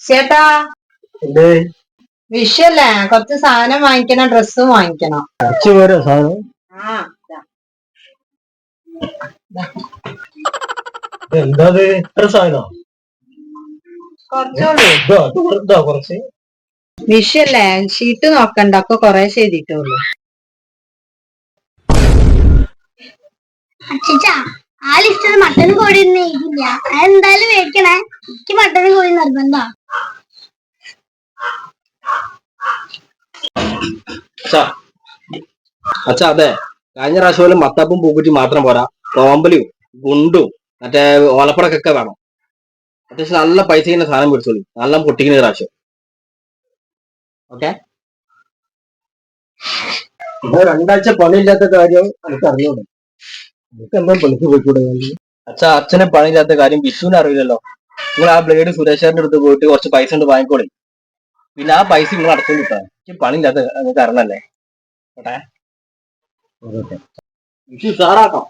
ചേട്ടാ എന്തേ വിഷല്ലേ കുറച്ച് സാധനം വാങ്ങിക്കണം, ഡ്രസ്സും വാങ്ങിക്കണം. കുറച്ച് പേരോ സാധനം? ആ ദാ. എന്താ എത്ര സാധനോ? കുറച്ചുള്ളൂ. കുറച്ച് വിഷല്ലേ ഷീറ്റ് നോക്കണ്ട, ഒക്കെ കൊറേ ചെയ്തിട്ടുള്ളൂ. അച്ഛാ, ആ ലിസ്റ്റിൽ മട്ടനും കോഴി ഒന്നും എഴുതില്ല. അതെന്തായാലും മേടിക്കണേ. എനിക്ക് മട്ടനും കോഴി നിർബന്ധ. അച്ഛാ അതെ, കഴിഞ്ഞ പ്രാവശ്യം പോലെ മത്തപ്പും പൂക്കുറ്റി മാത്രം പോരാ, കോമ്പലും ഗുണ്ടും മറ്റേ ഓലപ്പടക്കൊക്കെ വേണം. അത്യാവശ്യം നല്ല പൈസ ചെയ്യുന്ന സാധനം പിടിച്ചോളൂ, നല്ല പൊട്ടിക്കുന്ന പ്രാവശ്യം. ഓക്കെ, ഇപ്പൊ 2 ആഴ്ച പണിയില്ലാത്ത കാര്യം എനിക്ക് അറിഞ്ഞൂടെ? എനിക്ക് എന്താ പണിക്ക് പോയിക്കൂടെ? അച്ഛാ, അച്ഛനെ പണിയില്ലാത്ത കാര്യം വിഷുവിന് അറിയില്ലല്ലോ. നിങ്ങൾ ആ ബ്ലേഡ് സുരേഷേറിന്റെ അടുത്ത് പോയിട്ട് കുറച്ച് പൈസ കൊണ്ട് വാങ്ങിക്കോളി. പിന്നെ ആ പൈസ നിങ്ങൾ അടച്ചു കിട്ടാൻ എനിക്ക് പണിയില്ലാത്ത കാരണല്ലേ. വിഷു സാറാക്കാം.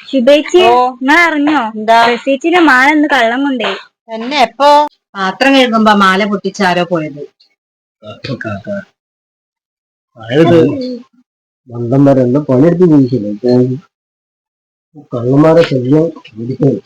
ശുഭേച്ചി, നിങ്ങൾ അറിഞ്ഞോ? ചേച്ചിന്റെ മാല ഇന്ന് കള്ളം കൊണ്ടേ. എന്നെ എപ്പോ പാത്രം കഴുകുമ്പോ മാല പൊട്ടിച്ചാരോ പോയത്. അതായത് മന്ദന്മാരെല്ലാം പണിയെടുത്ത് ജീവിക്കില്ല, കള്ളന്മാരെ ശല്യം ഇരിക്കുന്നു.